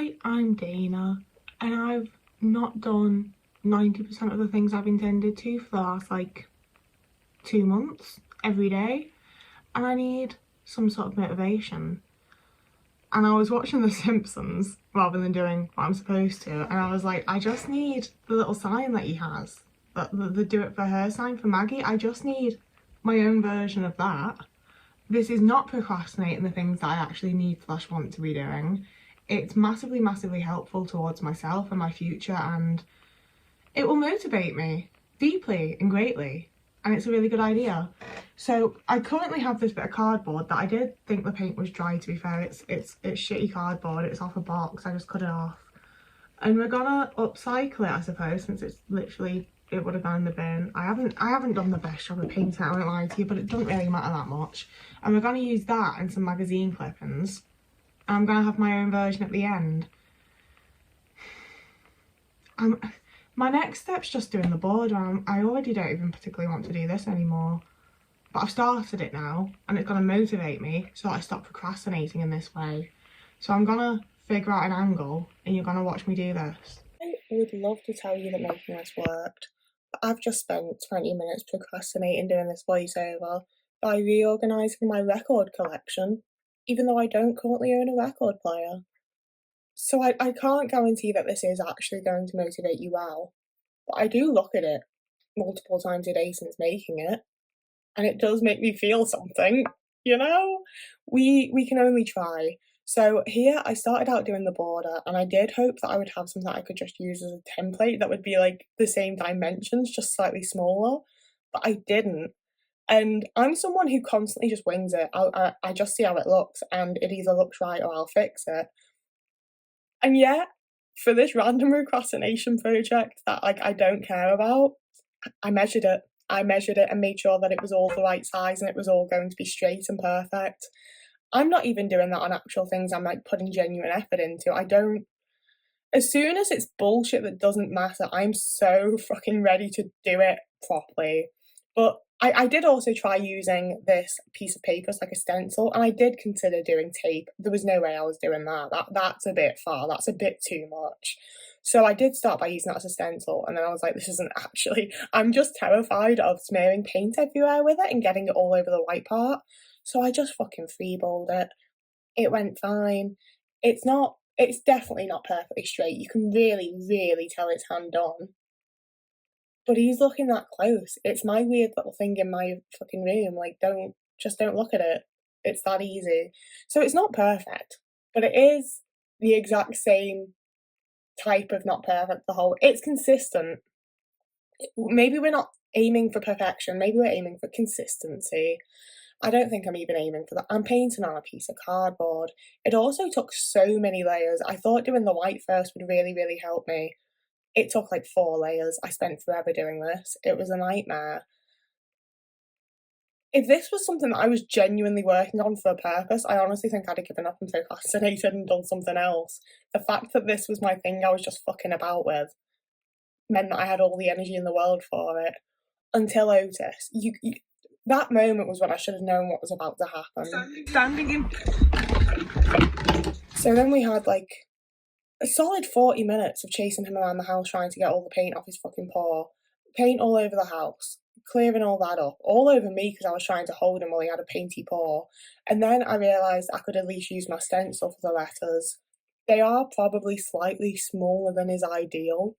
Hi, I'm Dana, and I've not done 90% of the things I've intended to for the last 2 months every day, and I need some sort of motivation. And I was watching The Simpsons rather than doing what I'm supposed to, and I was like, I just need the little sign that he has, the do it for her sign for Maggie. I just need my own version of that. This is not procrastinating the things that I actually need slash want to be doing. It's massively, massively helpful towards myself and my future, and it will motivate me deeply and greatly. And it's a really good idea. So I currently have this bit of cardboard that I did think the paint was dry, to be fair. It's shitty cardboard, it's off a box, I just cut it off. And we're gonna upcycle it, I suppose, since it's literally, it would have gone in the bin. I haven't done the best job of painting it, I won't lie to you, but it doesn't really matter that much. And we're gonna use that and some magazine clippings. And I'm gonna have my own version at the end. My next step's just doing the board. I already don't even particularly want to do this anymore. But I've started it now, and it's gonna motivate me so that I stop procrastinating in this way. So I'm gonna figure out an angle, and you're gonna watch me do this. I would love to tell you that making this worked, but I've just spent 20 minutes procrastinating doing this voiceover by reorganising my record collection, even though I don't currently own a record player. So I can't guarantee that this is actually going to motivate you well, but I do look at it multiple times a day since making it, and it does make me feel something, you know? We can only try. So here I started out doing the border, and I did hope that I would have something I could just use as a template that would be like the same dimensions, just slightly smaller, but I didn't. And I'm someone who constantly just wings it. I just see how it looks, and it either looks right or I'll fix it. And yet, for this random procrastination project that I don't care about, I measured it. I measured it and made sure that it was all the right size and it was all going to be straight and perfect. I'm not even doing that on actual things I'm putting genuine effort into. I don't. As soon as it's bullshit that doesn't matter, I'm so fucking ready to do it properly. But I did also try using this piece of paper as like a stencil, and I did consider doing tape. There was no way I was doing that. That's a bit far. That's a bit too much. So I did start by using that as a stencil, and then I was like, this isn't actually. I'm just terrified of smearing paint everywhere with it and getting it all over the white part. So I just fucking freeballed it. It went fine. It's definitely not perfectly straight. You can really, really tell it's hand done. But he's looking that close. It's my weird little thing in my fucking room. Like, don't look at it. It's that easy. So it's not perfect, but it is the exact same type of not perfect. It's consistent. Maybe we're not aiming for perfection. Maybe we're aiming for consistency. I don't think I'm even aiming for that. I'm painting on a piece of cardboard. It also took so many layers. I thought doing the white first would really, really help me. It took like 4 layers. I spent forever doing this. It was a nightmare. If this was something that I was genuinely working on for a purpose, I honestly think I'd have given up and procrastinated and done something else. The fact that this was my thing I was just fucking about with meant that I had all the energy in the world for it. Until Otis. That moment was when I should have known what was about to happen. Standing in. So then we had like a solid 40 minutes of chasing him around the house trying to get all the paint off his fucking paw. Paint all over the house, clearing all that up, all over me because I was trying to hold him while he had a painty paw. And then I realised I could at least use my stencil for the letters. They are probably slightly smaller than is ideal,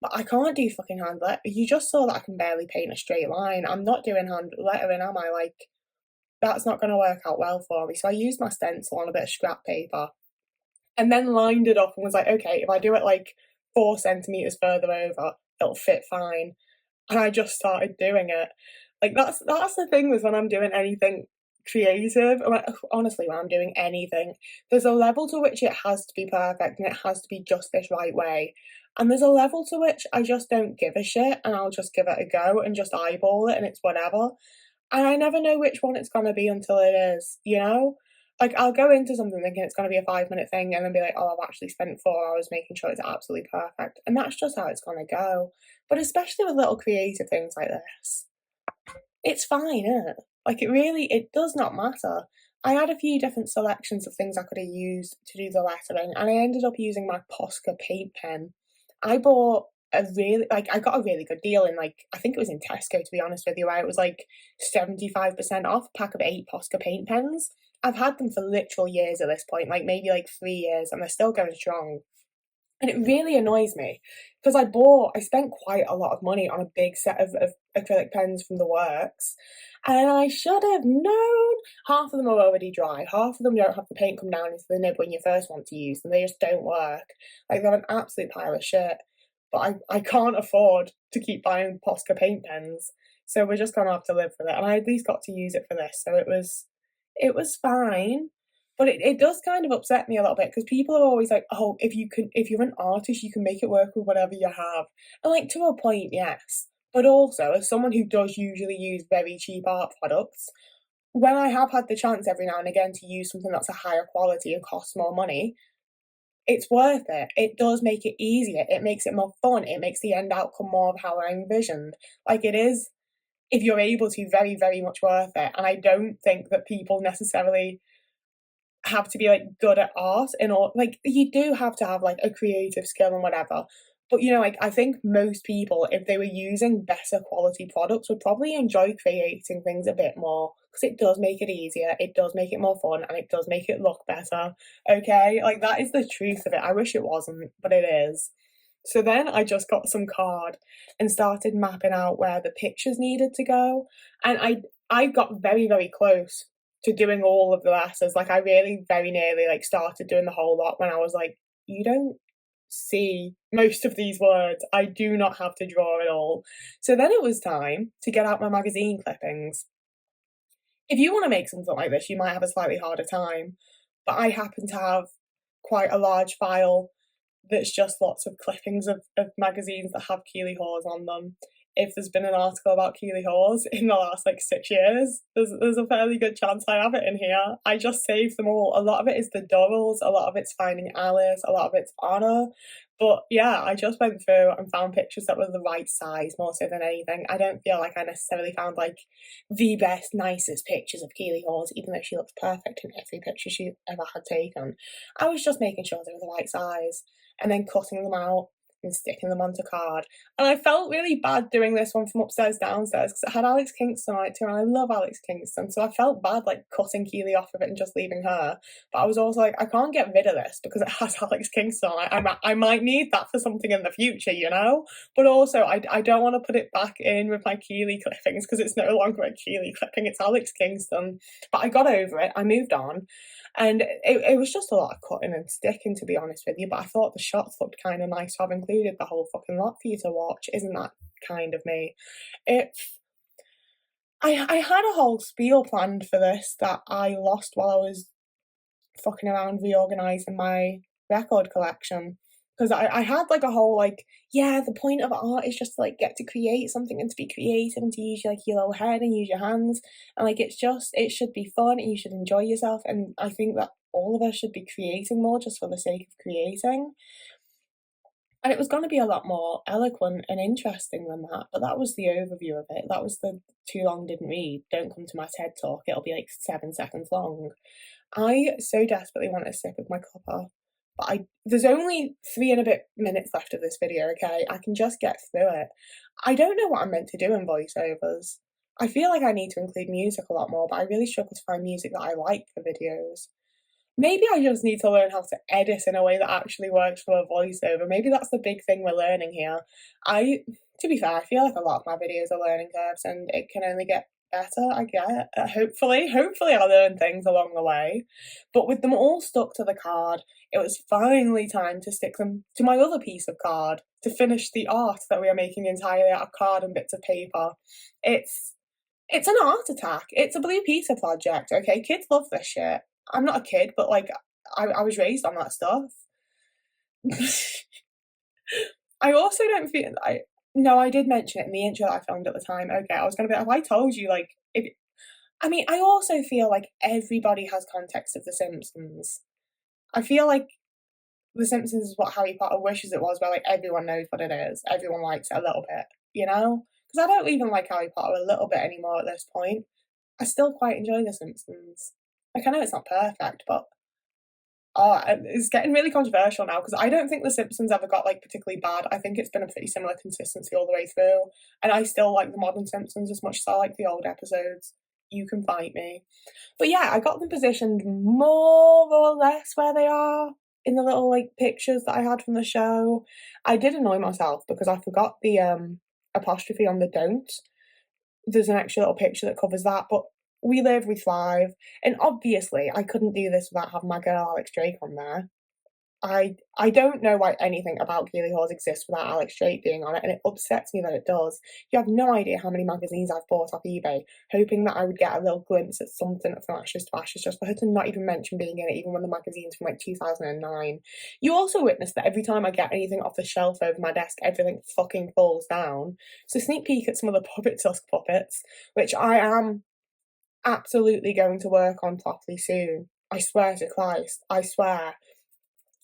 but I can't do fucking hand lettering. You just saw that I can barely paint a straight line. I'm not doing hand lettering, am I? Like, that's not going to work out well for me. So I used my stencil on a bit of scrap paper and then lined it up and was like, okay, if I do it like 4 centimetres further over, it'll fit fine. And I just started doing it. Like, that's the thing with when I'm doing anything creative. Honestly, when I'm doing anything, there's a level to which it has to be perfect and it has to be just this right way. And there's a level to which I just don't give a shit and I'll just give it a go and just eyeball it and it's whatever. And I never know which one it's going to be until it is, you know? Like, I'll go into something thinking it's going to be a 5-minute thing and then be like, oh, I've actually spent 4 hours making sure it's absolutely perfect. And that's just how it's going to go. But especially with little creative things like this, it's fine, isn't it? Like, it does not matter. I had a few different selections of things I could have used to do the lettering, and I ended up using my Posca paint pen. I bought I got a really good deal in, like, I think it was in Tesco, to be honest with you, where it was like 75% off a pack of 8 Posca paint pens. I've had them for literal years at this point, like maybe like 3 years, and they're still going strong. And it really annoys me because I spent quite a lot of money on a big set of acrylic pens from the works, and I should have known. Half of them are already dry, half of them don't have the paint come down into the nib when you first want to use them, they just don't work. Like, they're an absolute pile of shit, but I can't afford to keep buying Posca paint pens, so we're just gonna have to live with it, and I at least got to use it for this, so it was fine. But it does kind of upset me a little bit because people are always like, "Oh, if you're an artist, you can make it work with whatever you have." And, like, to a point, yes. But also, as someone who does usually use very cheap art products, when I have had the chance every now and again to use something that's a higher quality and costs more money, it's worth it. It does make it easier. It makes it more fun. It makes the end outcome more of how I envisioned. Like, it is, if you're able to, very, very much worth it. And I don't think that people necessarily have to be, like, good at art in order, like, you do have to have, like, a creative skill and whatever, but, like, I think most people, if they were using better quality products, would probably enjoy creating things a bit more because it does make it easier, it does make it more fun, and it does make it look better, okay? Like, that is the truth of it. I wish it wasn't, but it is. So then I just got some card and started mapping out where the pictures needed to go, and I got very, very close to doing all of the letters. Like, I really very nearly, like, started doing the whole lot when I was like, "You don't see most of these words. I do not have to draw it all." So then it was time to get out my magazine clippings. If you wanna make something like this, you might have a slightly harder time, but I happen to have quite a large file that's just lots of clippings of magazines that have Keeley Hawes on them. If there's been an article about Keeley Hawes in the last, like, 6 years, there's a fairly good chance I have it in here. I just saved them all. A lot of it is the Durrells, a lot of it's Finding Alice, a lot of it's Anna. But yeah, I just went through and found pictures that were the right size more so than anything. I don't feel like I necessarily found, like, the best, nicest pictures of Keeley Hawes, even though she looks perfect in every picture she ever had taken. I was just making sure they were the right size and then cutting them out and sticking them onto card. And I felt really bad doing this one from upstairs downstairs because it had Alex Kingston on it too, and I love Alex Kingston, so I felt bad, like, cutting Keeley off of it and just leaving her. But I was also like, I can't get rid of this because it has Alex Kingston on it. I might need that for something in the future, you know? But also, I don't want to put it back in with my Keeley clippings because it's no longer a Keeley clipping, it's Alex Kingston. But I got over it, I moved on. And it was just a lot of cutting and sticking, to be honest with you, but I thought the shots looked kind of nice to have included the whole fucking lot for you to watch. Isn't that kind of me? It's I had a whole spiel planned for this that I lost while I was fucking around reorganising my record collection. Because I had, like, a whole, like, yeah, the point of art is just to, like, get to create something and to be creative and to use, like, your little head and use your hands. And, like, it should be fun and you should enjoy yourself. And I think that all of us should be creating more just for the sake of creating. And it was going to be a lot more eloquent and interesting than that, but that was the overview of it. That was the too long didn't read. Don't come to my TED talk. It'll be like 7 seconds long. I so desperately want a sip of my cuppa, but there's only 3 and a bit minutes left of this video, okay? I can just get through it. I don't know what I'm meant to do in voiceovers. I feel like I need to include music a lot more, but I really struggle to find music that I like for videos. Maybe I just need to learn how to edit in a way that actually works for a voiceover. Maybe that's the big thing we're learning here. To be fair, I feel like a lot of my videos are learning curves and it can only get better, I get. Hopefully I learn things along the way. But with them all stuck to the card, it was finally time to stick them to my other piece of card to finish the art that we are making entirely out of card and bits of paper. It's an art attack. It's a Blue Peter project, okay? Kids love this shit. I'm not a kid, but, like, I was raised on that stuff. I also don't feel no, I did mention it in the intro that I filmed at the time. Okay, I was gonna be like, have I told you, like, if I mean, I also feel like everybody has context of The Simpsons. I feel like The Simpsons is what Harry Potter wishes it was, where, like, everyone knows what it is. Everyone likes it a little bit, you know? Because I don't even like Harry Potter a little bit anymore at this point. I still quite enjoy The Simpsons. Like, I know it's not perfect, but it's getting really controversial now because I don't think The Simpsons ever got like particularly bad. I think it's been a pretty similar consistency all the way through, and I still like the modern Simpsons as much as I like the old episodes. You can fight me, but yeah, I got them positioned more or less where they are in the little like pictures that I had from the show. I did annoy myself because I forgot the apostrophe on the don't. There's an extra little picture that covers that, but we live, we thrive. And obviously, I couldn't do this without having my girl Alex Drake on there. I don't know why anything about Keely Hawes exists without Alex Drake being on it, and it upsets me that it does. You have no idea how many magazines I've bought off eBay, hoping that I would get a little glimpse at something from Ashes to Ashes, just for her to not even mention being in it, even when the magazine's from like 2009. You also witness that every time I get anything off the shelf over my desk, everything fucking falls down. So sneak peek at some of the Puppet Tusk puppets, which I am absolutely going to work on properly soon. I swear to Christ, I swear.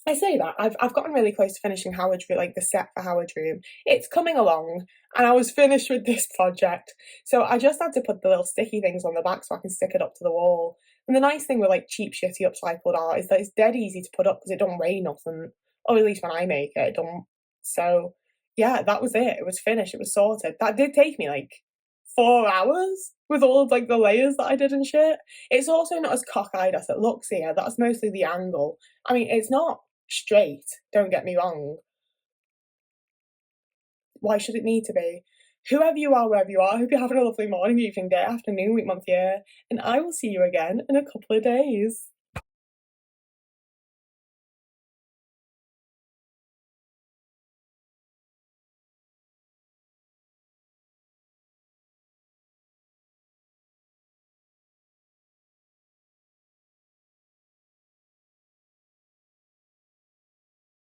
I say that I've gotten really close to finishing Howard's Room, like the set for Howard's Room. It's coming along, and I was finished with this project, so I just had to put the little sticky things on the back so I can stick it up to the wall. And the nice thing with like cheap, shitty upcycled art is that it's dead easy to put up because it don't weigh nothing, or at least when I make it, it don't. So yeah, that was it. It was finished. It was sorted. That did take me like 4 hours with all of like the layers that I did and shit. It's also not as cockeyed as it looks here. That's mostly the angle. I mean, it's not straight, don't get me wrong. Why should it need to be? Whoever you are, wherever you are, I hope you're having a lovely morning, evening, day, afternoon, week, month, year, and I will see you again in a couple of days.